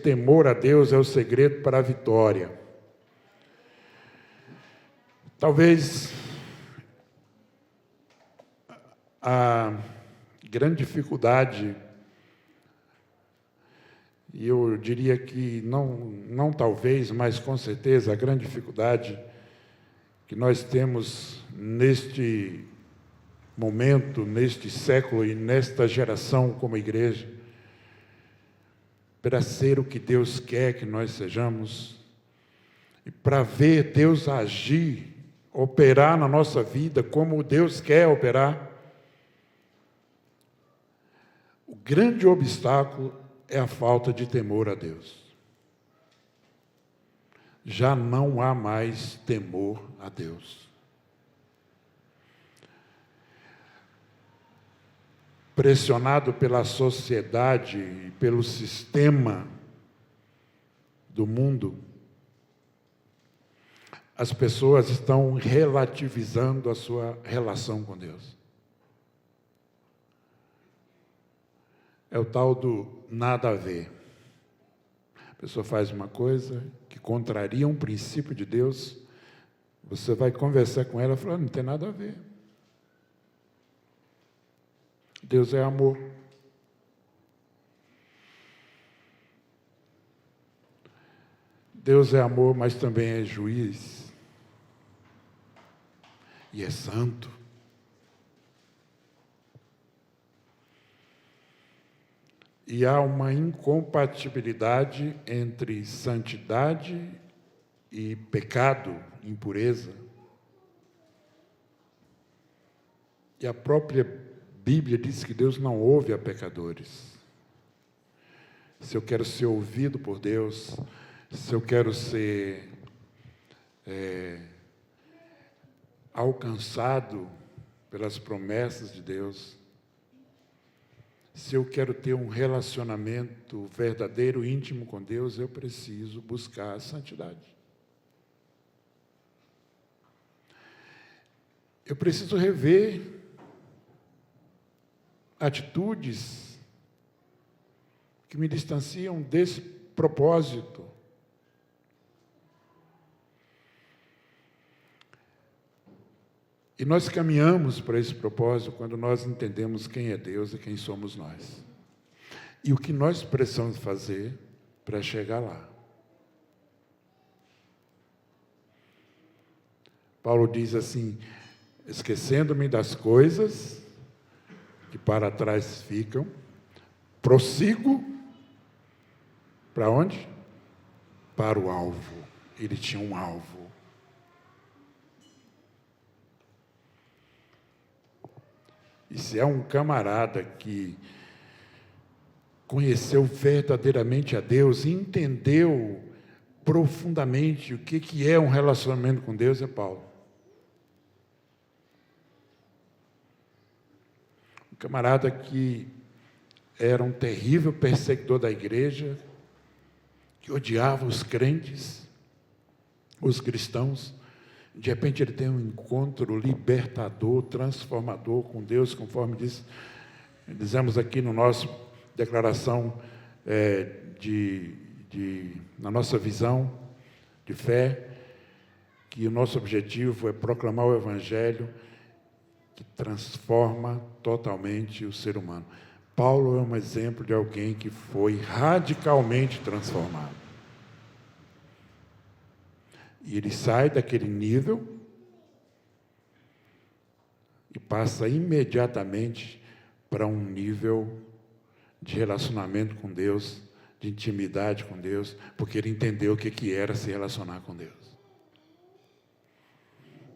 temor a Deus é o segredo para a vitória. Talvez a grande dificuldade, e eu diria que não talvez, mas com certeza a grande dificuldade que nós temos neste momento, neste século e nesta geração como igreja, para ser o que Deus quer que nós sejamos, e para ver Deus agir, operar na nossa vida como Deus quer operar, o grande obstáculo é a falta de temor a Deus. Já não há mais temor a Deus. Pressionado pela sociedade e pelo sistema do mundo, as pessoas estão relativizando a sua relação com Deus. É o tal do nada a ver. A pessoa faz uma coisa que contraria um princípio de Deus, você vai conversar com ela e falar, não tem nada a ver. Deus é amor. Deus é amor, mas também é juiz. E é santo. E há uma incompatibilidade entre santidade e pecado, impureza. E a própria Bíblia diz que Deus não ouve a pecadores. Se eu quero ser ouvido por Deus, se eu quero ser alcançado pelas promessas de Deus, se eu quero ter um relacionamento verdadeiro, íntimo com Deus, eu preciso buscar a santidade. Eu preciso rever atitudes que me distanciam desse propósito. E nós caminhamos para esse propósito quando nós entendemos quem é Deus e quem somos nós. E o que nós precisamos fazer para chegar lá. Paulo diz assim, esquecendo-me das coisas que para trás ficam, prossigo para onde? Para o alvo. Ele tinha um alvo. E se é um camarada que conheceu verdadeiramente a Deus e entendeu profundamente o que é um relacionamento com Deus, é Paulo. Um camarada que era um terrível perseguidor da igreja, que odiava os crentes, os cristãos. De repente ele tem um encontro libertador, transformador com Deus, conforme dizemos aqui no nosso declaração na nossa visão de fé, que o nosso objetivo é proclamar o Evangelho que transforma totalmente o ser humano. Paulo é um exemplo de alguém que foi radicalmente transformado. E ele sai daquele nível e passa imediatamente para um nível de relacionamento com Deus, de intimidade com Deus, porque ele entendeu o que era se relacionar com Deus.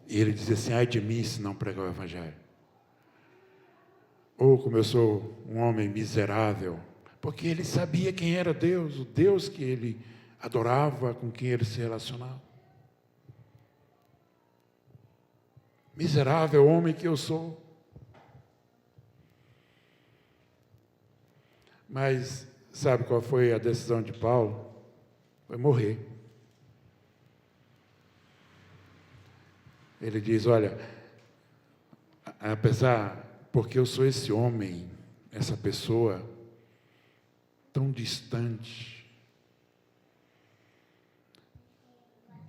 E ele diz assim, ai de mim se não pregar o Evangelho. Ou como eu sou um homem miserável, porque ele sabia quem era Deus, o Deus que ele adorava, com quem ele se relacionava. Miserável homem que eu sou. Mas sabe qual foi a decisão de Paulo? Foi morrer. Ele diz, olha, porque eu sou esse homem, essa pessoa tão distante,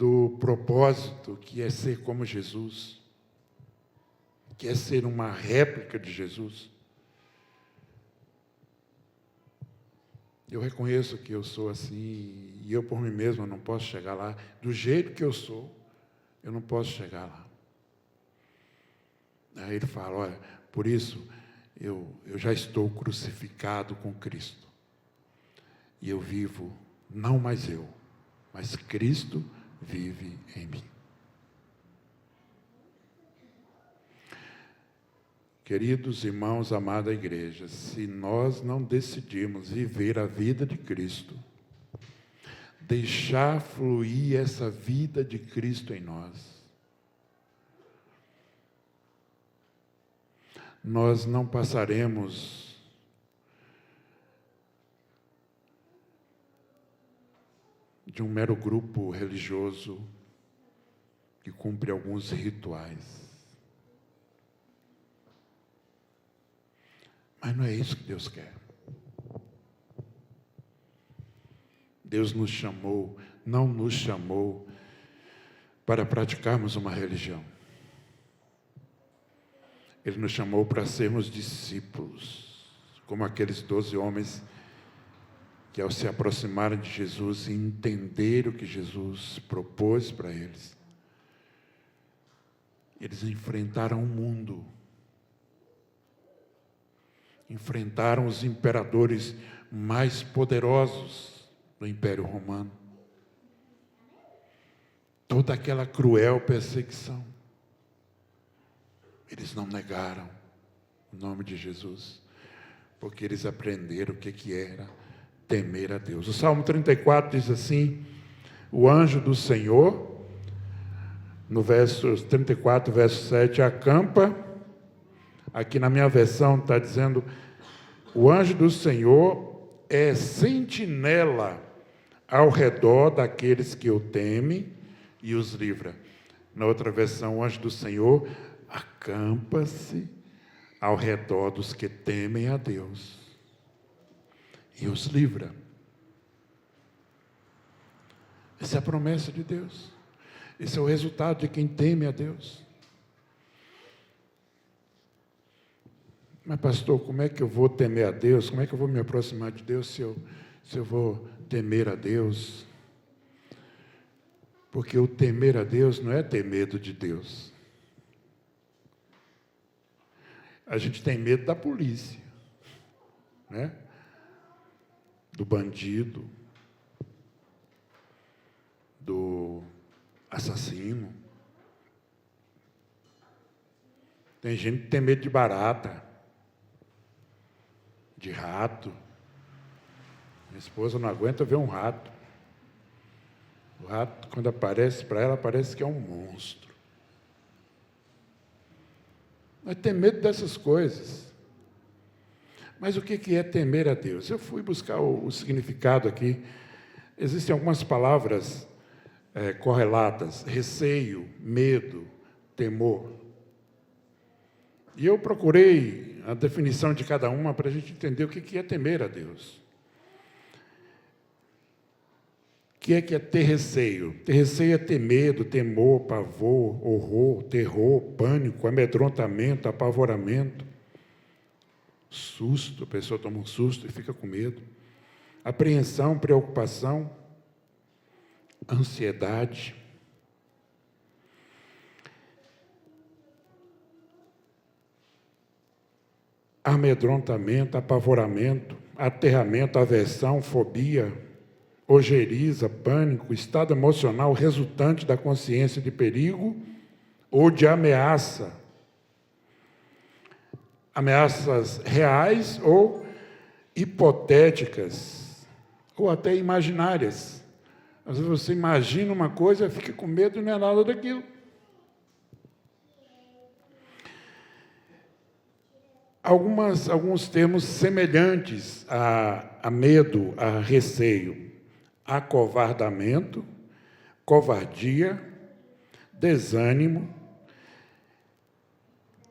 do propósito que é ser como Jesus, que é ser uma réplica de Jesus. Eu reconheço que eu sou assim, e eu por mim mesmo não posso chegar lá. Do jeito que eu sou, eu não posso chegar lá. Aí ele fala, olha, por isso eu já estou crucificado com Cristo. E eu vivo, não mais eu, mas Cristo vive em mim. Queridos irmãos, amada igreja, se nós não decidirmos viver a vida de Cristo, deixar fluir essa vida de Cristo em nós não passaremos de um mero grupo religioso que cumpre alguns rituais. Mas não é isso que Deus quer. Deus nos chamou, não nos chamou para praticarmos uma religião. Ele nos chamou para sermos discípulos, como aqueles 12 homens que, ao se aproximarem de Jesus e entender o que Jesus propôs para eles, eles enfrentaram o mundo, enfrentaram os imperadores mais poderosos do Império Romano, toda aquela cruel perseguição. Eles não negaram o nome de Jesus, porque eles aprenderam o que era temer a Deus. O Salmo 34 diz assim, o anjo do Senhor, no verso 34, verso 7, acampa, aqui na minha versão está dizendo, o anjo do Senhor é sentinela ao redor daqueles que o temem e os livra. Na outra versão, o anjo do Senhor acampa-se ao redor dos que temem a Deus e os livra. Essa é a promessa de Deus. Esse é o resultado de quem teme a Deus. Mas, pastor, como é que eu vou temer a Deus? Como é que eu vou me aproximar de Deus se eu vou temer a Deus? Porque o temer a Deus não é ter medo de Deus. A gente tem medo da polícia, né? Do bandido, do assassino. Tem gente que tem medo de barata, de rato. Minha esposa não aguenta ver um rato. O rato, quando aparece para ela, parece que é um monstro. Mas tem medo dessas coisas. Mas o que é temer a Deus? Eu fui buscar o significado aqui. Existem algumas palavras correlatas: receio, medo, temor. E eu procurei a definição de cada uma para a gente entender o que é temer a Deus. O que é ter receio? Ter receio é ter medo, temor, pavor, horror, terror, pânico, amedrontamento, apavoramento, susto, a pessoa toma um susto e fica com medo, apreensão, preocupação, ansiedade. Amedrontamento, apavoramento, aterramento, aversão, fobia, ojeriza, pânico, estado emocional resultante da consciência de perigo ou de ameaça. Ameaças reais ou hipotéticas, ou até imaginárias. Às vezes você imagina uma coisa, fica com medo e não é nada daquilo. Alguns termos semelhantes a medo, a receio: acovardamento, covardia, desânimo,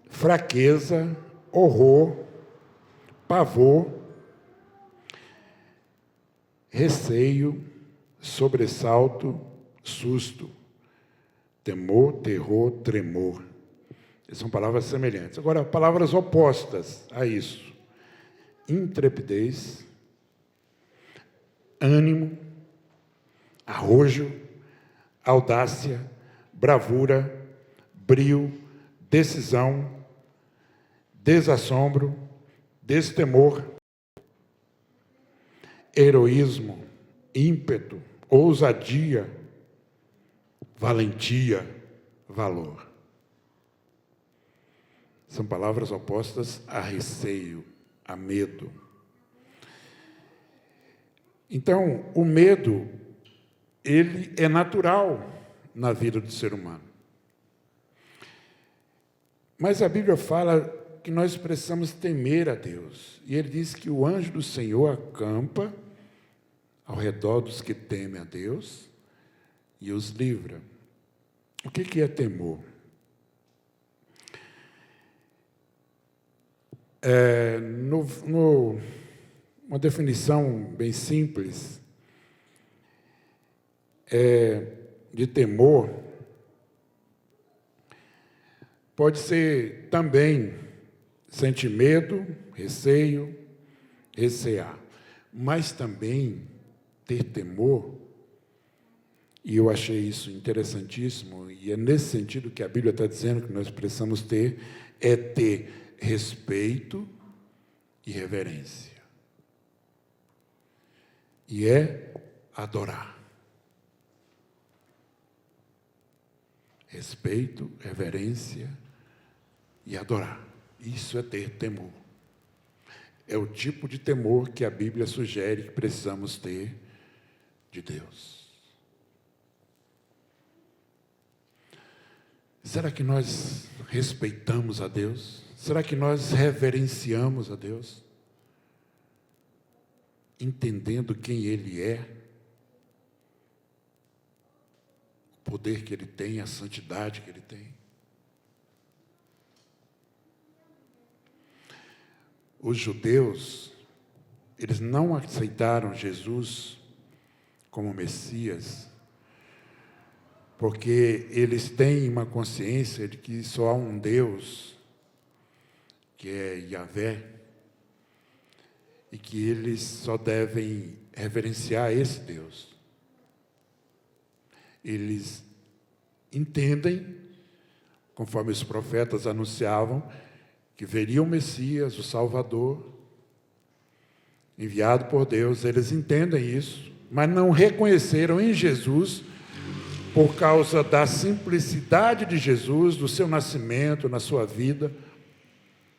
fraqueza, horror, pavor, receio, sobressalto, susto. Temor, terror, tremor. São palavras semelhantes. Agora, palavras opostas a isso. Intrepidez, ânimo, arrojo, audácia, bravura, brio, decisão, desassombro, destemor, heroísmo, ímpeto, ousadia, valentia, valor. São palavras opostas a receio, a medo. Então, o medo, ele é natural na vida do ser humano. Mas a Bíblia fala que nós precisamos temer a Deus. E ele diz que o anjo do Senhor acampa ao redor dos que temem a Deus e os livra. O que é temor? Uma definição bem simples de temor pode ser também sentir medo, receio, recear, mas também ter temor, e eu achei isso interessantíssimo, e é nesse sentido que a Bíblia está dizendo que nós precisamos ter, é ter respeito e reverência. E é adorar. Respeito, reverência e adorar. Isso é ter temor. É o tipo de temor que a Bíblia sugere que precisamos ter de Deus. Será que nós respeitamos a Deus? Será que nós reverenciamos a Deus? Entendendo quem Ele é, o poder que Ele tem, a santidade que Ele tem. Os judeus, eles não aceitaram Jesus como Messias, porque eles têm uma consciência de que só há um Deus, que é Yahvé, e que eles só devem reverenciar esse Deus. Eles entendem, conforme os profetas anunciavam, que veria o Messias, o Salvador, enviado por Deus. Eles entendem isso, mas não reconheceram em Jesus, por causa da simplicidade de Jesus, do seu nascimento, na sua vida,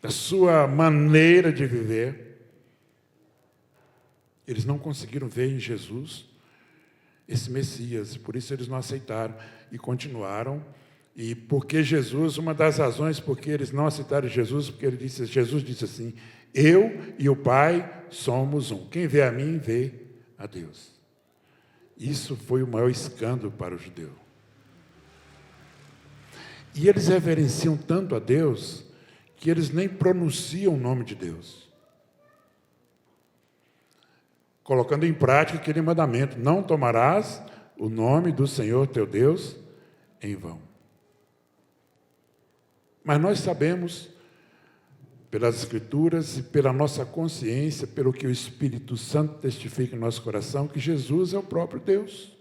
da sua maneira de viver. Eles não conseguiram ver em Jesus esse Messias, por isso eles não aceitaram e continuaram. E porque Jesus, uma das razões porque eles não aceitaram Jesus, porque Jesus disse assim: eu e o Pai somos um. Quem vê a mim, vê a Deus. Isso foi o maior escândalo para o judeu. E eles reverenciam tanto a Deus que eles nem pronunciam o nome de Deus, colocando em prática aquele mandamento: não tomarás o nome do Senhor teu Deus em vão. Mas nós sabemos, pelas Escrituras e pela nossa consciência, pelo que o Espírito Santo testifica em nosso coração, que Jesus é o próprio Deus,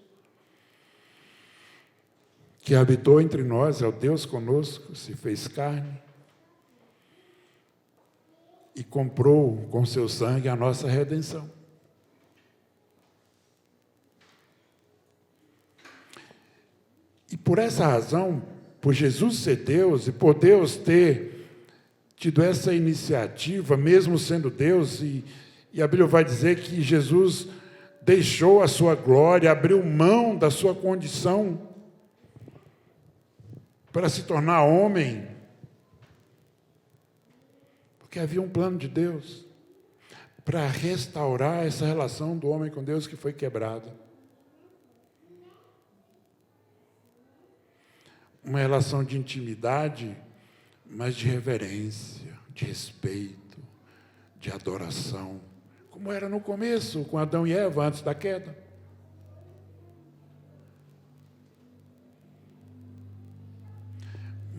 que habitou entre nós, é o Deus conosco, se fez carne e comprou com seu sangue a nossa redenção. E por essa razão, por Jesus ser Deus e por Deus ter tido essa iniciativa, mesmo sendo Deus, e a Bíblia vai dizer que Jesus deixou a sua glória, abriu mão da sua condição para se tornar homem, porque havia um plano de Deus para restaurar essa relação do homem com Deus que foi quebrada. Uma relação de intimidade, mas de reverência, de respeito, de adoração, como era no começo, com Adão e Eva, antes da queda.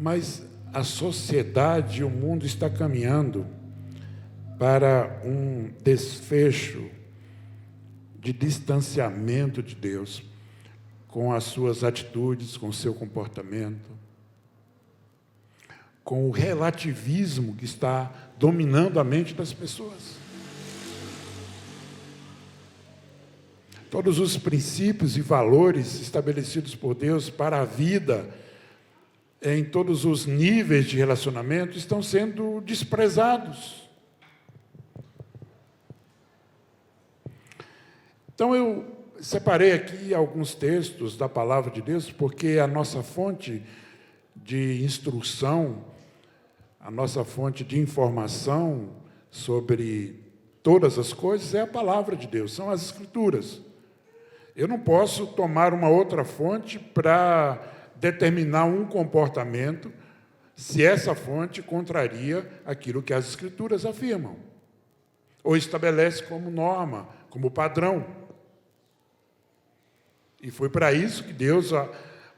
Mas a sociedade e o mundo está caminhando para um desfecho de distanciamento de Deus com as suas atitudes, com o seu comportamento, com o relativismo que está dominando a mente das pessoas. Todos os princípios e valores estabelecidos por Deus para a vida, em todos os níveis de relacionamento, estão sendo desprezados. Então, eu separei aqui alguns textos da Palavra de Deus, porque a nossa fonte de instrução, a nossa fonte de informação sobre todas as coisas é a Palavra de Deus, são as Escrituras. Eu não posso tomar uma outra fonte para determinar um comportamento se essa fonte contraria aquilo que as Escrituras afirmam, ou estabelece como norma, como padrão. E foi para isso que Deus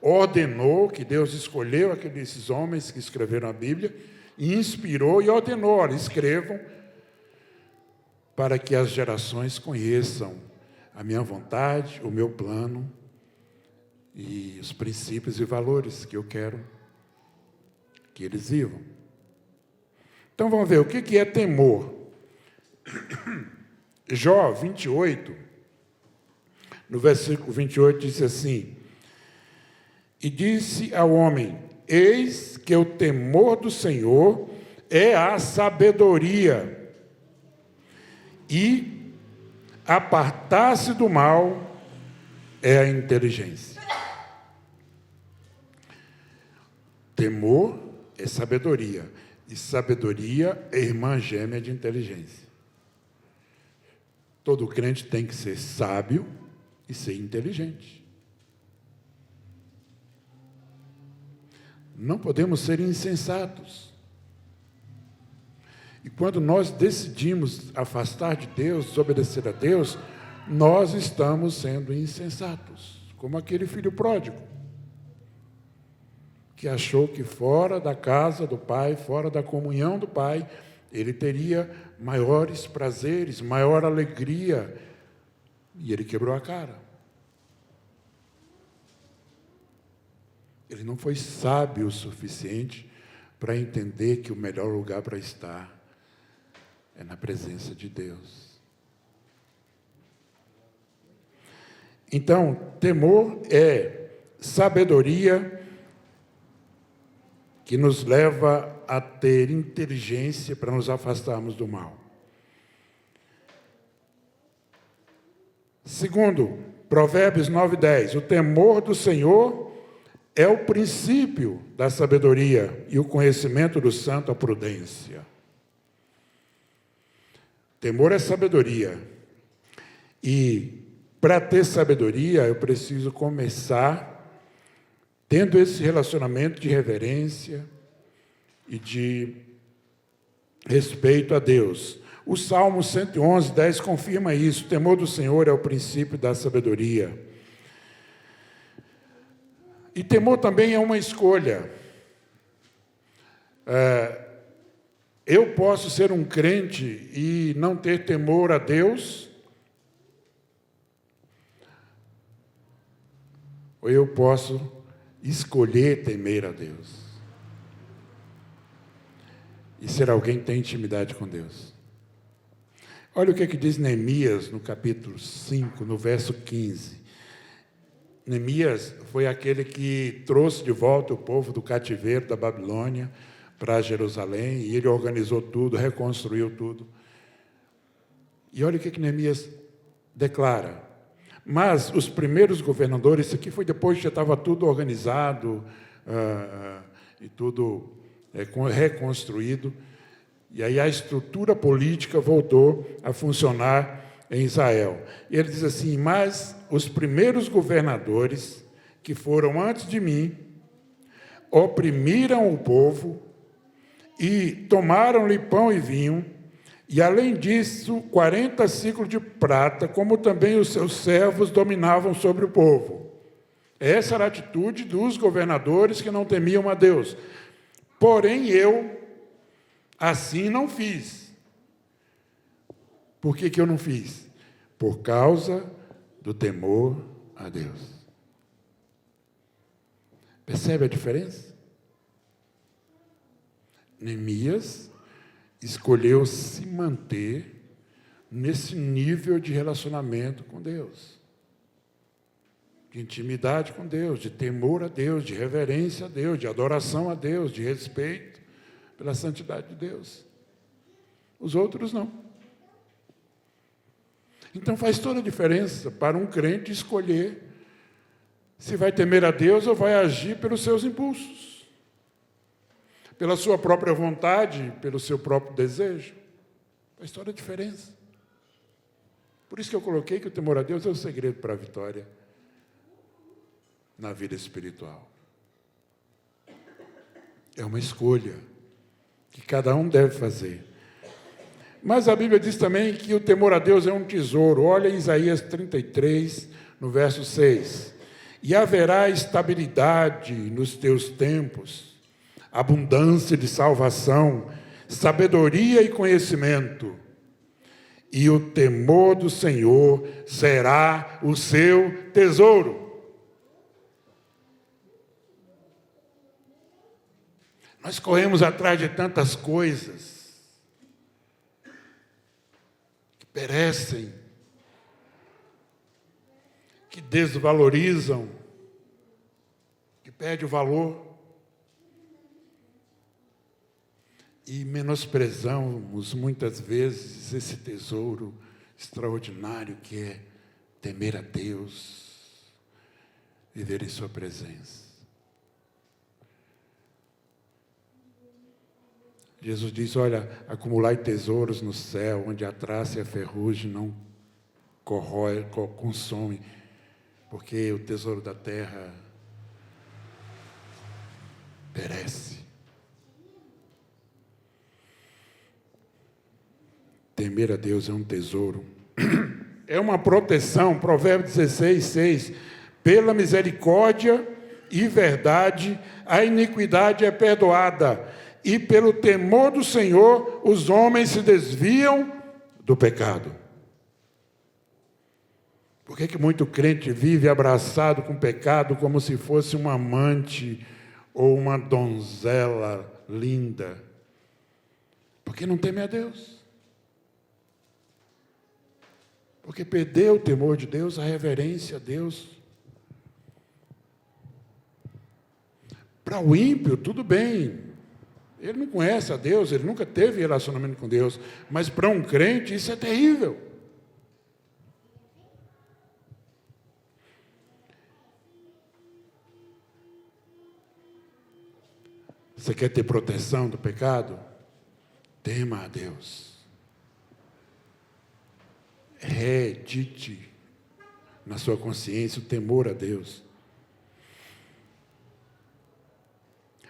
ordenou, que Deus escolheu esses homens que escreveram a Bíblia, e inspirou e ordenou: olha, escrevam para que as gerações conheçam a minha vontade, o meu plano e os princípios e valores que eu quero que eles vivam. Então vamos ver, o que é temor? Jó 28, no versículo 28, diz assim: e disse ao homem: eis que o temor do Senhor é a sabedoria, e apartar-se do mal é a inteligência. Temor é sabedoria, e sabedoria é irmã gêmea de inteligência. Todo crente tem que ser sábio e ser inteligente. Não podemos ser insensatos. E quando nós decidimos afastar de Deus, desobedecer a Deus, nós estamos sendo insensatos, como aquele filho pródigo, que achou que fora da casa do pai, fora da comunhão do pai, ele teria maiores prazeres, maior alegria, e ele quebrou a cara. Ele não foi sábio o suficiente para entender que o melhor lugar para estar é na presença de Deus. Então, temor é sabedoria que nos leva a ter inteligência para nos afastarmos do mal. Segundo, Provérbios 9:10, o temor do Senhor é o princípio da sabedoria e o conhecimento do santo a prudência. Temor é sabedoria. E para ter sabedoria, eu preciso começar tendo esse relacionamento de reverência e de respeito a Deus. O Salmo 111:10 confirma isso. O temor do Senhor é o princípio da sabedoria. E temor também é uma escolha. Eu posso ser um crente e não ter temor a Deus, ou eu posso escolher temer a Deus e ser alguém que tem intimidade com Deus. Olha o que diz Neemias no capítulo 5, no verso 15. Neemias foi aquele que trouxe de volta o povo do cativeiro da Babilônia para Jerusalém, e ele organizou tudo, reconstruiu tudo. E olha o que Neemias declara: mas os primeiros governadores, isso aqui foi depois que já estava tudo organizado e tudo reconstruído, e aí a estrutura política voltou a funcionar em Israel. E ele diz assim: mas os primeiros governadores que foram antes de mim oprimiram o povo e tomaram-lhe pão e vinho, e além disso 40 ciclos de prata, como também os seus servos dominavam sobre o povo. Essa era a atitude dos governadores que não temiam a Deus. porém eu assim não fiz. Por que eu não fiz? Por causa do temor a Deus. Percebe a diferença? Neemias escolheu se manter nesse nível de relacionamento com Deus, de intimidade com Deus, de temor a Deus, de reverência a Deus, de adoração a Deus, de respeito pela santidade de Deus. Os outros não. Então faz toda a diferença para um crente escolher se vai temer a Deus ou vai agir pelos seus impulsos, pela sua própria vontade, pelo seu próprio desejo. Faz toda a diferença. Por isso que eu coloquei que o temor a Deus é o segredo para a vitória na vida espiritual. É uma escolha que cada um deve fazer. Mas a Bíblia diz também que o temor a Deus é um tesouro. Olha Isaías 33, no verso 6. E haverá estabilidade nos teus tempos, abundância de salvação, sabedoria e conhecimento. E o temor do Senhor será o seu tesouro. Nós corremos atrás de tantas coisas que perecem, que desvalorizam, que perdem o valor, e menosprezamos muitas vezes esse tesouro extraordinário que é temer a Deus, viver em sua presença. Jesus diz, olha, acumulai tesouros no céu, onde a traça e a ferrugem não corrói, consome, porque o tesouro da terra perece. Temer a Deus é um tesouro, é uma proteção. Provérbios 16, 6. Pela misericórdia e verdade, a iniquidade é perdoada, e pelo temor do Senhor, os homens se desviam do pecado. Por que muito crente vive abraçado com o pecado como se fosse um amante ou uma donzela linda? Porque não teme a Deus. Porque perdeu o temor de Deus, a reverência a Deus. Para o ímpio, tudo bem. Ele não conhece a Deus, ele nunca teve relacionamento com Deus. Mas para um crente, isso é terrível. Você quer ter proteção do pecado? Tema a Deus. Reedite na sua consciência o temor a Deus.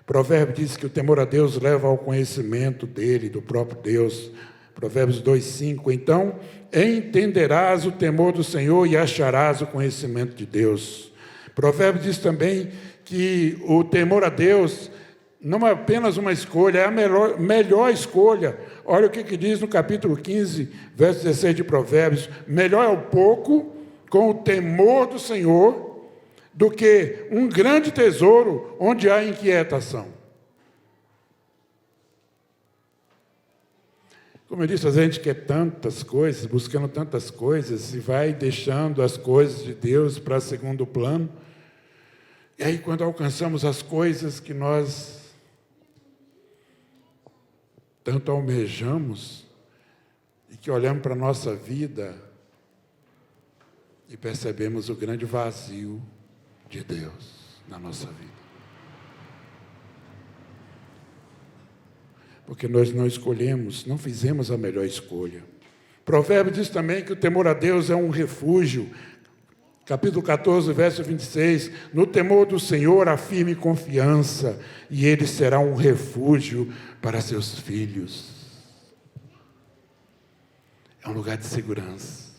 Provérbio diz que o temor a Deus leva ao conhecimento dele, do próprio Deus. Provérbios 2:5. Então entenderás o temor do Senhor e acharás o conhecimento de Deus. Provérbio diz também que o temor a Deus não é apenas uma escolha, é a melhor escolha. Olha o que diz no capítulo 15, verso 16 de Provérbios. Melhor é o pouco com o temor do Senhor do que um grande tesouro onde há inquietação. Como eu disse, às vezes a gente quer tantas coisas, buscando tantas coisas, e vai deixando as coisas de Deus para segundo plano. E aí, quando alcançamos as coisas que nós tanto almejamos, e que olhamos para a nossa vida e percebemos o grande vazio de Deus na nossa vida. Porque nós não escolhemos, não fizemos a melhor escolha. Provérbios diz também que o temor a Deus é um refúgio. Capítulo 14, verso 26. No temor do Senhor há firme confiança, e ele será um refúgio para seus filhos. É um lugar de segurança,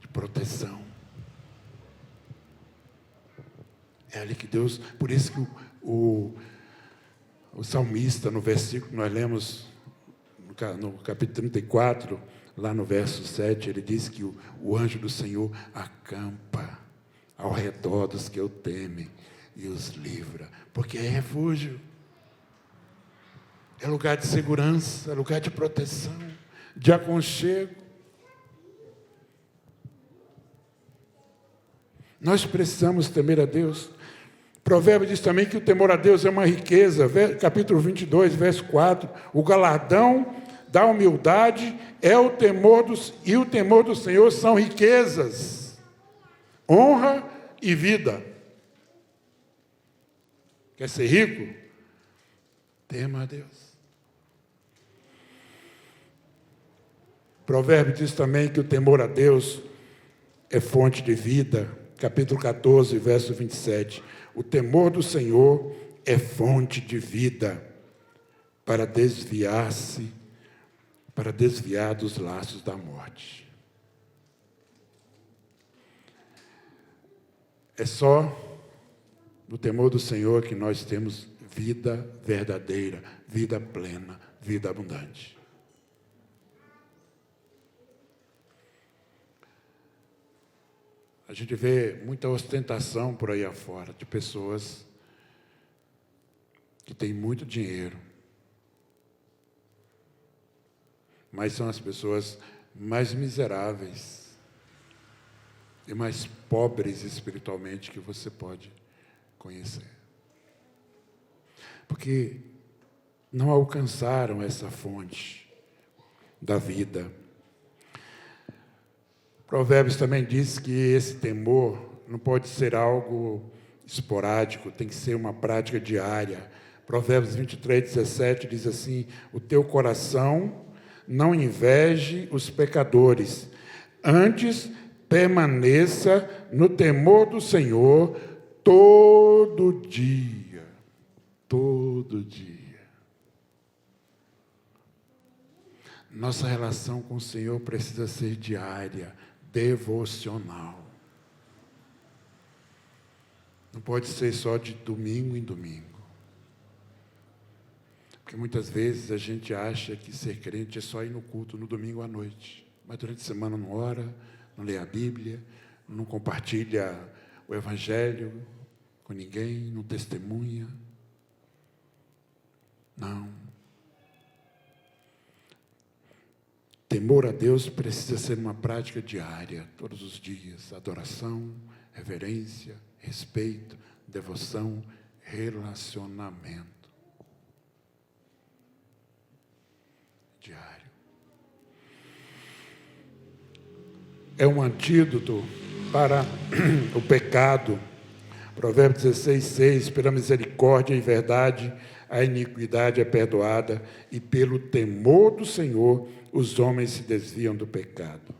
de proteção. É ali que Deus, por isso que O salmista, no versículo que nós lemos, no capítulo 34, lá no verso 7, ele diz que o anjo do Senhor acampa ao redor dos que o temem e os livra, porque é refúgio, é lugar de segurança, é lugar de proteção, de aconchego. Nós precisamos temer a Deus. Provérbio diz também que o temor a Deus é uma riqueza, capítulo 22, verso 4, o galardão da humildade é o temor e o temor do Senhor são riquezas, honra e vida. Quer ser rico? Tema a Deus. Provérbio diz também que o temor a Deus é fonte de vida, capítulo 14, verso 27. O temor do Senhor é fonte de vida para desviar dos laços da morte. É só no temor do Senhor que nós temos vida verdadeira, vida plena, vida abundante. A gente vê muita ostentação por aí afora, de pessoas que têm muito dinheiro, mas são as pessoas mais miseráveis e mais pobres espiritualmente que você pode conhecer. Porque não alcançaram essa fonte da vida. Provérbios também diz que esse temor não pode ser algo esporádico, tem que ser uma prática diária. Provérbios 23, 17 diz assim: o teu coração não inveje os pecadores, antes permaneça no temor do Senhor todo dia. Todo dia. Nossa relação com o Senhor precisa ser diária, devocional. Não pode ser só de domingo em domingo. Porque muitas vezes a gente acha que ser crente é só ir no culto no domingo à noite. Mas durante a semana não ora, não lê a Bíblia, não compartilha o Evangelho com ninguém, não testemunha. Não. Temor a Deus precisa ser uma prática diária, todos os dias. Adoração, reverência, respeito, devoção, relacionamento. Diário. É um antídoto para o pecado. Provérbios 16, 6, pela misericórdia e verdade, a iniquidade é perdoada, e pelo temor do Senhor, os homens se desviam do pecado.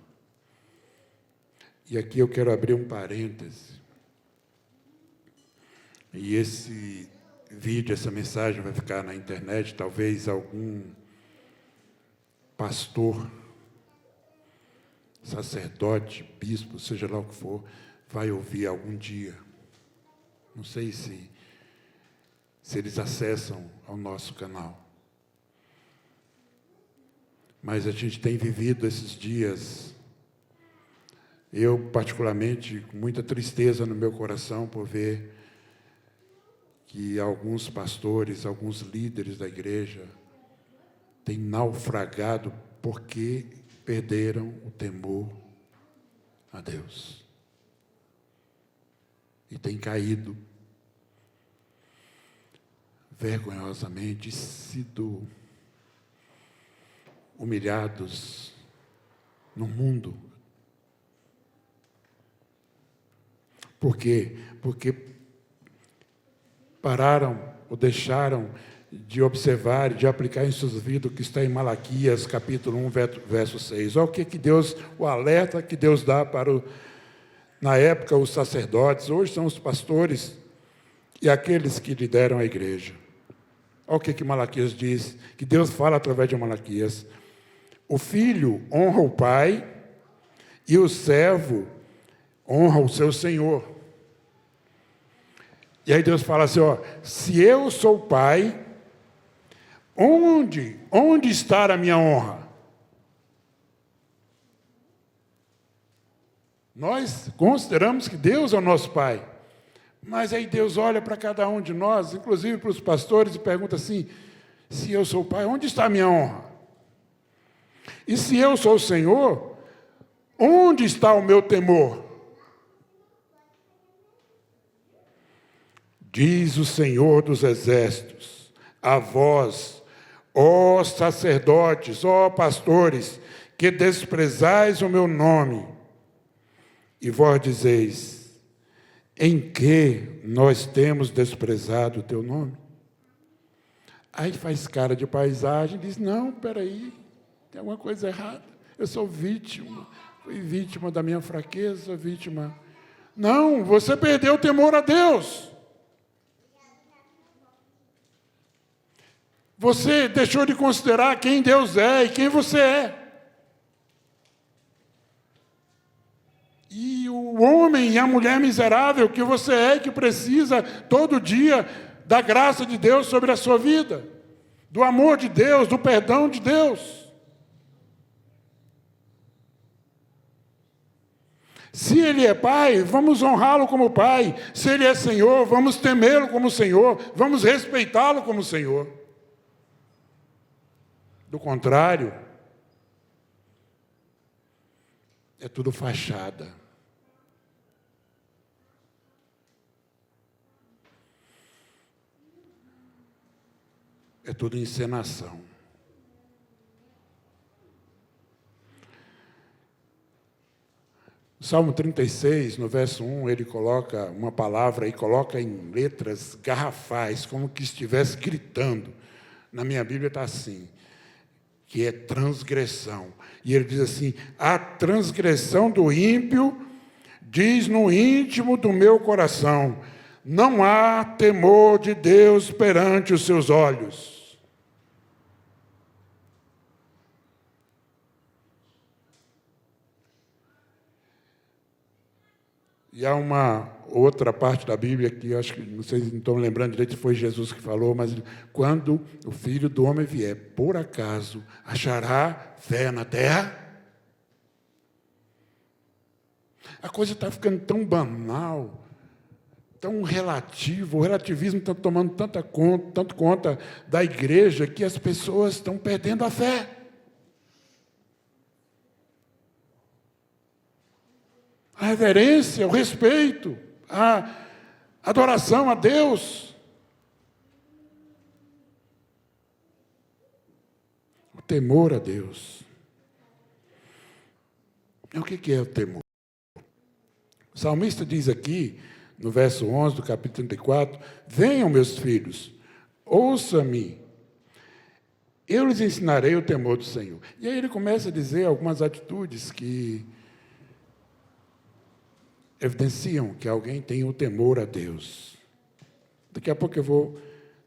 E aqui eu quero abrir um parêntese. E esse vídeo, essa mensagem vai ficar na internet, talvez algum pastor, sacerdote, bispo, seja lá o que for, vai ouvir algum dia. Não sei se eles acessam ao nosso canal. Mas a gente tem vivido esses dias, eu particularmente, com muita tristeza no meu coração por ver que alguns pastores, alguns líderes da igreja têm naufragado porque perderam o temor a Deus. E têm caído vergonhosamente, sido humilhados no mundo. Por quê? Porque pararam ou deixaram de observar e de aplicar em suas vidas o que está em Malaquias, capítulo 1, verso 6. Olha o que Deus, o alerta que Deus dá para, na época, os sacerdotes, hoje são os pastores e aqueles que lideram a igreja. Olha o que Malaquias diz, que Deus fala através de Malaquias. O filho honra o pai e o servo honra o seu senhor. E aí Deus fala assim, ó, se eu sou pai, Onde está a minha honra? Nós consideramos que Deus é o nosso Pai. Mas aí Deus olha para cada um de nós, inclusive para os pastores, e pergunta assim: se eu sou o Pai, onde está a minha honra? E se eu sou o Senhor, onde está o meu temor? Diz o Senhor dos Exércitos, a vós, ó sacerdotes, ó pastores, que desprezais o meu nome, e vós dizeis: em que nós temos desprezado o teu nome? Aí faz cara de paisagem e diz: não, peraí, tem alguma coisa errada. Eu sou vítima, fui vítima da minha fraqueza, vítima. Não, você perdeu o temor a Deus. Você deixou de considerar quem Deus é e quem você é. E o homem e a mulher miserável que você é, que precisa todo dia da graça de Deus sobre a sua vida, do amor de Deus, do perdão de Deus. Se Ele é Pai, vamos honrá-lo como Pai. Se Ele é Senhor, vamos temê-lo como Senhor, vamos respeitá-lo como Senhor. Do contrário, é tudo fachada. É tudo encenação. Salmo 36, no verso 1, ele coloca uma palavra e coloca em letras garrafais, como que estivesse gritando. Na minha Bíblia está assim, que é transgressão. E ele diz assim: a transgressão do ímpio diz no íntimo do meu coração, não há temor de Deus perante os seus olhos. E há uma outra parte da Bíblia que eu acho que, não sei se não estão lembrando direito se foi Jesus que falou, mas quando o Filho do Homem vier, por acaso, achará fé na terra? A coisa está ficando tão banal, tão relativo, o relativismo está tomando tanto conta da igreja que as pessoas estão perdendo a fé. A reverência, o respeito, a adoração a Deus. O temor a Deus. E o que é o temor? O salmista diz aqui, no verso 11 do capítulo 34, venham, meus filhos, ouça-me, eu lhes ensinarei o temor do Senhor. E aí ele começa a dizer algumas atitudes que evidenciam que alguém tem o temor a Deus. Daqui a pouco eu vou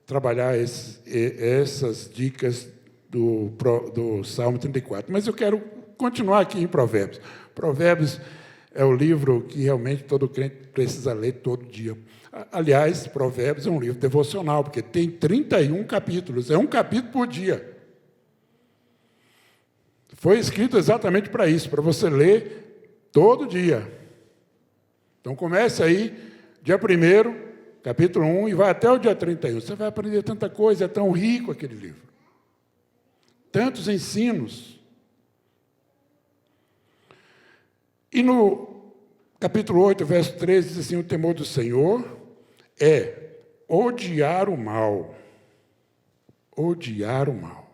trabalhar essas dicas do Salmo 34, mas eu quero continuar aqui em Provérbios. Provérbios é o livro que realmente todo crente precisa ler todo dia. Aliás, Provérbios é um livro devocional, porque tem 31 capítulos, é um capítulo por dia. Foi escrito exatamente para isso, para você ler todo dia. Então, comece aí, dia 1º, capítulo 1, e vai até o dia 31. Você vai aprender tanta coisa, é tão rico aquele livro. Tantos ensinos. E no capítulo 8, verso 13, diz assim, o temor do Senhor é odiar o mal. Odiar o mal.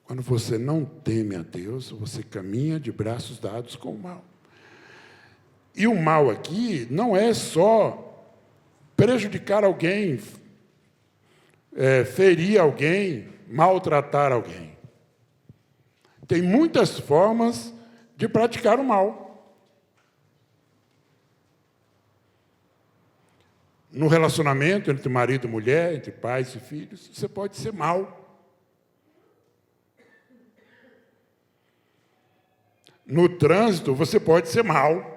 Quando você não teme a Deus, você caminha de braços dados com o mal. E o mal aqui não é só prejudicar alguém, ferir alguém, maltratar alguém. Tem muitas formas de praticar o mal. No relacionamento entre marido e mulher, entre pais e filhos, você pode ser mal. No trânsito, você pode ser mal.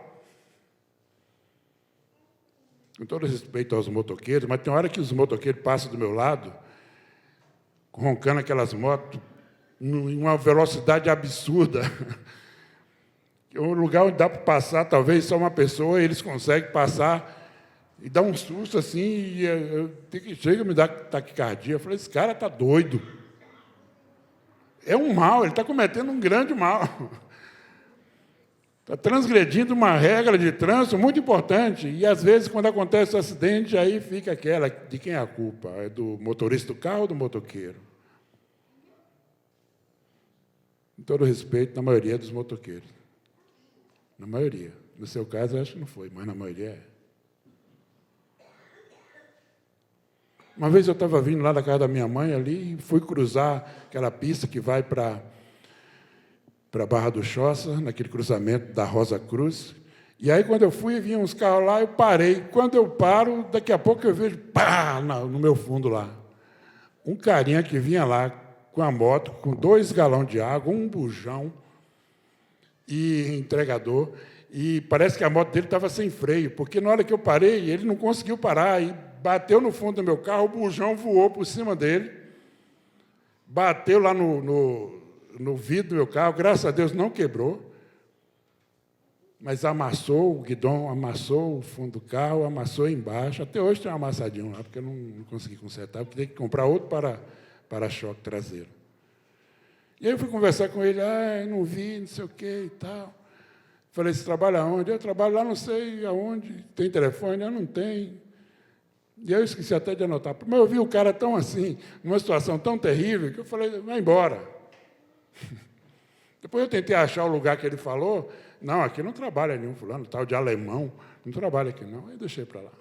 com todo respeito aos motoqueiros, mas tem hora que os motoqueiros passam do meu lado, roncando aquelas motos, em uma velocidade absurda. O lugar onde dá para passar, talvez só uma pessoa, eles conseguem passar e dá um susto assim, e chega a me dar taquicardia. Eu falei, esse cara está doido. É um mal, ele está cometendo um grande mal. Está transgredindo uma regra de trânsito muito importante. E, às vezes, quando acontece o acidente, aí fica aquela, de quem é a culpa? É do motorista do carro ou do motoqueiro? Com todo respeito, na maioria dos motoqueiros. Na maioria. No seu caso, eu acho que não foi, mas na maioria é. Uma vez eu estava vindo lá da casa da minha mãe ali e fui cruzar aquela pista que vai para Barra do Choça, naquele cruzamento da Rosa Cruz. E aí, quando eu fui, vinha uns carros lá, eu parei. Quando eu paro, daqui a pouco eu vejo, pá, no meu fundo lá, um carinha que vinha lá com a moto, com 2 galões de água, um bujão e entregador, e parece que a moto dele estava sem freio, porque na hora que eu parei, ele não conseguiu parar, e bateu no fundo do meu carro, o bujão voou por cima dele, bateu lá no vidro do meu carro, graças a Deus não quebrou, mas amassou o guidão, amassou o fundo do carro, amassou embaixo, até hoje tem um amassadinho lá, porque eu não consegui consertar, porque tem que comprar outro para-choque traseiro. E aí eu fui conversar com ele, eu não vi, não sei o quê e tal. Falei, você trabalha aonde? Eu trabalho lá, não sei aonde. Tem telefone? Eu não tenho. E eu esqueci até de anotar. Mas eu vi o cara tão assim, numa situação tão terrível, que eu falei, vai embora. Depois eu tentei achar o lugar que ele falou. Não, aqui não trabalha nenhum fulano, tal de alemão. Não trabalha aqui, não. Aí deixei para lá.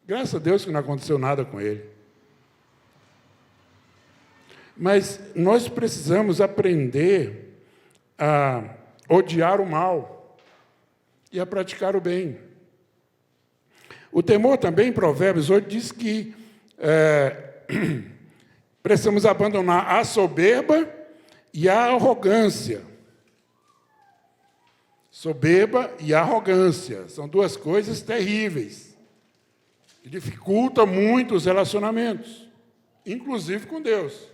Graças a Deus que não aconteceu nada com ele. Mas nós precisamos aprender a odiar o mal e a praticar o bem. O temor também, em Provérbios 8, diz que precisamos abandonar a soberba e a arrogância. Soberba e arrogância são 2 coisas terríveis, que dificultam muito os relacionamentos, inclusive com Deus.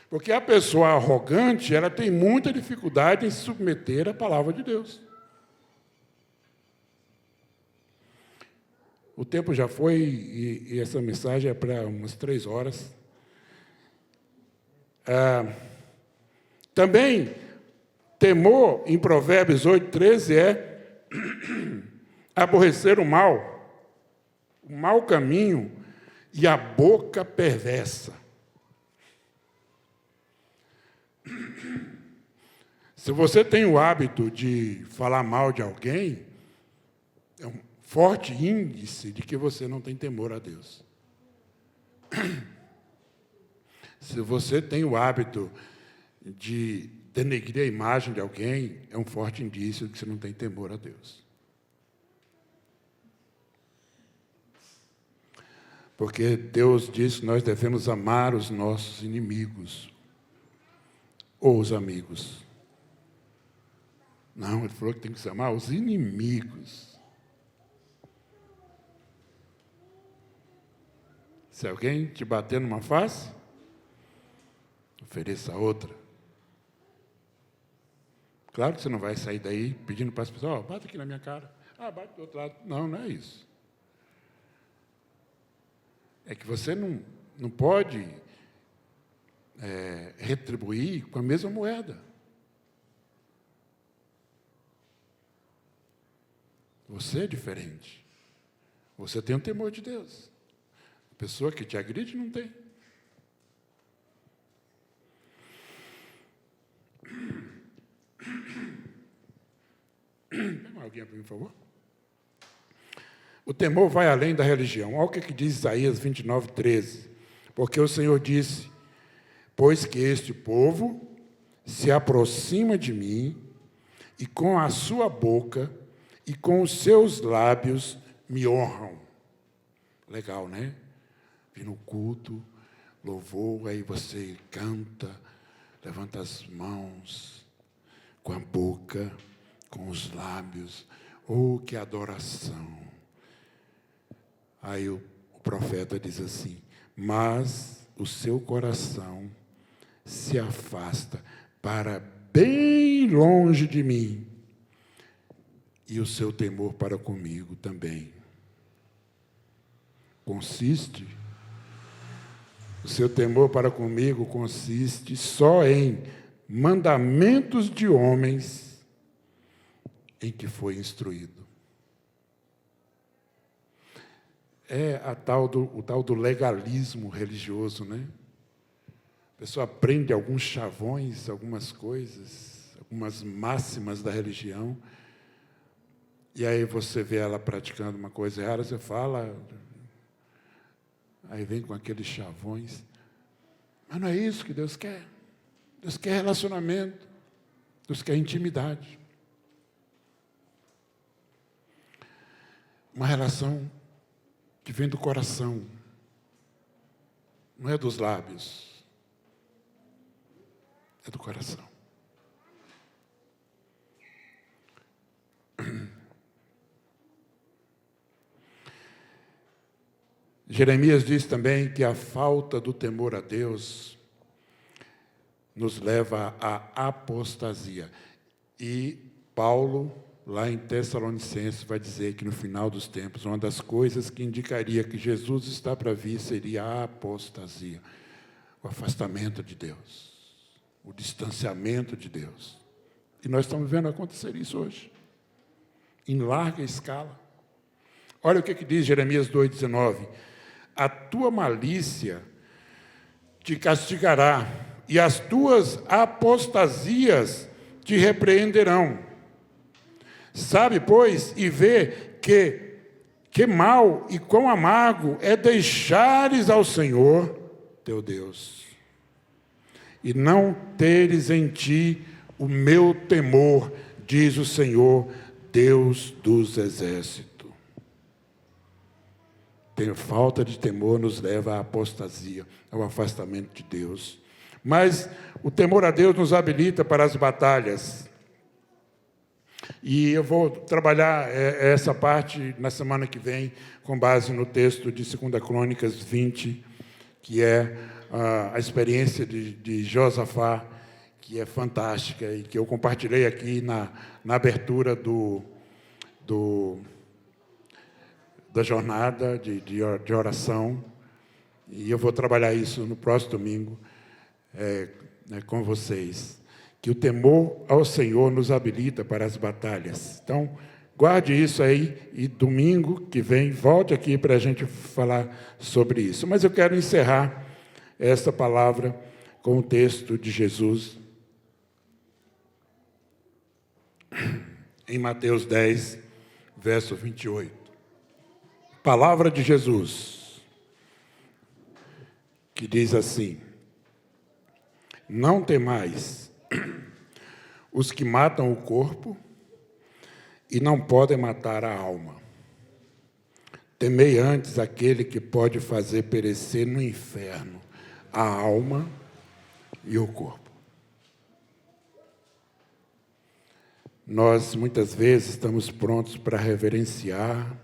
Porque a pessoa arrogante, ela tem muita dificuldade em se submeter à palavra de Deus. O tempo já foi, e essa mensagem é para umas 3 horas. Também, temor, em Provérbios 8, 13, é aborrecer o mau caminho e a boca perversa. Se você tem o hábito de falar mal de alguém, é um forte índice de que você não tem temor a Deus. Se você tem o hábito de denegrir a imagem de alguém, é um forte indício de que você não tem temor a Deus. Porque Deus diz que nós devemos amar os nossos inimigos, ou os amigos. Não, ele falou que tem que se amar os inimigos. Se alguém te bater numa face, ofereça outra. Claro que você não vai sair daí pedindo para as pessoas, bate aqui na minha cara. Bate do outro lado. Não, não é isso. É que você não pode retribuir com a mesma moeda. Você é diferente. Você tem o temor de Deus. A pessoa que te agride não tem. Pega alguém para mim, por favor. O temor vai além da religião. Olha o que diz Isaías 29, 13. Porque o Senhor disse, pois que este povo se aproxima de mim, e com a sua boca e com os seus lábios me honram. Legal, né? Vem no culto, louvor, aí você canta, levanta as mãos, com a boca, com os lábios, Oh, que adoração! Aí o profeta diz assim: mas o seu coração se afasta para bem longe de mim, e o seu temor para comigo também. O seu temor para comigo consiste só em mandamentos de homens em que foi instruído. É o tal do legalismo religioso, né? A pessoa aprende alguns chavões, algumas coisas, algumas máximas da religião, e aí você vê ela praticando uma coisa errada, você fala, aí vem com aqueles chavões. Mas não é isso que Deus quer. Deus quer relacionamento, Deus quer intimidade. Uma relação que vem do coração, não é dos lábios, é do coração. Jeremias diz também que a falta do temor a Deus nos leva à apostasia. E Paulo, lá em Tessalonicenses, vai dizer que no final dos tempos, uma das coisas que indicaria que Jesus está para vir seria a apostasia, o afastamento de Deus, o distanciamento de Deus. E nós estamos vendo acontecer isso hoje, em larga escala. Olha o que diz Jeremias 2,19. A tua malícia te castigará, e as tuas apostasias te repreenderão. Sabe, pois, e vê que mal e quão amargo é deixares ao Senhor teu Deus, e não teres em ti o meu temor, diz o Senhor, Deus dos exércitos. Ter falta de temor nos leva à apostasia, ao afastamento de Deus. Mas o temor a Deus nos habilita para as batalhas. E eu vou trabalhar essa parte na semana que vem, com base no texto de 2 Crônicas 20, que é a experiência de Josafá, que é fantástica, e que eu compartilhei aqui na abertura da jornada de oração, e eu vou trabalhar isso no próximo domingo com vocês, que o temor ao Senhor nos habilita para as batalhas. Então, guarde isso aí, e domingo que vem, volte aqui para a gente falar sobre isso. Mas eu quero encerrar esta palavra com o texto de Jesus, em Mateus 10, verso 28. Palavra de Jesus, que diz assim: não temais os que matam o corpo e não podem matar a alma. Temei antes aquele que pode fazer perecer no inferno a alma e o corpo. Nós, muitas vezes, estamos prontos para reverenciar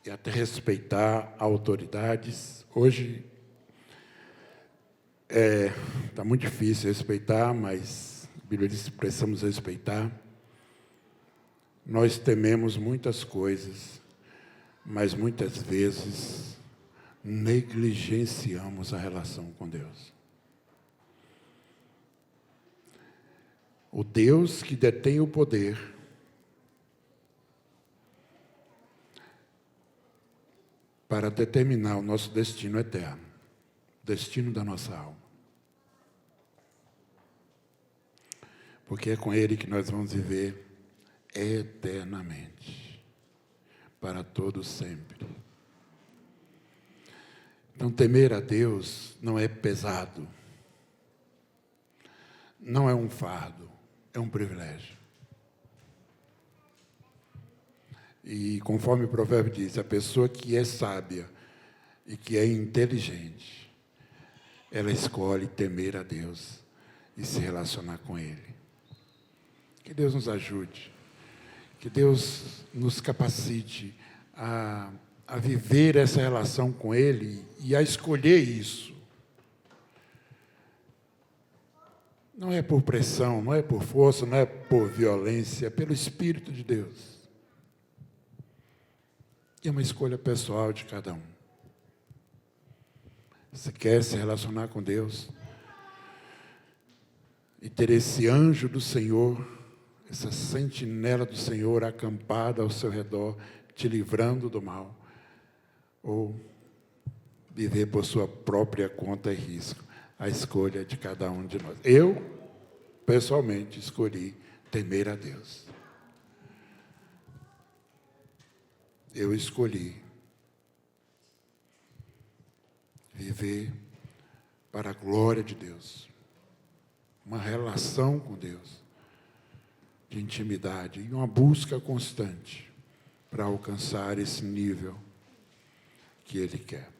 e até respeitar autoridades. Hoje está muito difícil respeitar, mas a Bíblia diz que precisamos respeitar. Nós tememos muitas coisas, mas muitas vezes negligenciamos a relação com Deus. O Deus que detém o poder para determinar o nosso destino eterno, o destino da nossa alma. Porque é com Ele que nós vamos viver eternamente, para todo sempre. Então, temer a Deus não é pesado, não é um fardo, é um privilégio. E conforme o provérbio diz, a pessoa que é sábia e que é inteligente, ela escolhe temer a Deus e se relacionar com Ele. Que Deus nos ajude, Que Deus nos capacite a viver essa relação com Ele e a escolher isso. Não é por pressão, não é por força, não é por violência, é pelo Espírito de Deus. E é uma escolha pessoal de cada um. Você quer se relacionar com Deus e ter esse anjo do Senhor, essa sentinela do Senhor acampada ao seu redor, te livrando do mal, ou viver por sua própria conta e risco. A escolha de cada um de nós. Eu, pessoalmente, escolhi temer a Deus. Eu escolhi viver para a glória de Deus. Uma relação com Deus, de intimidade e uma busca constante para alcançar esse nível que Ele quer.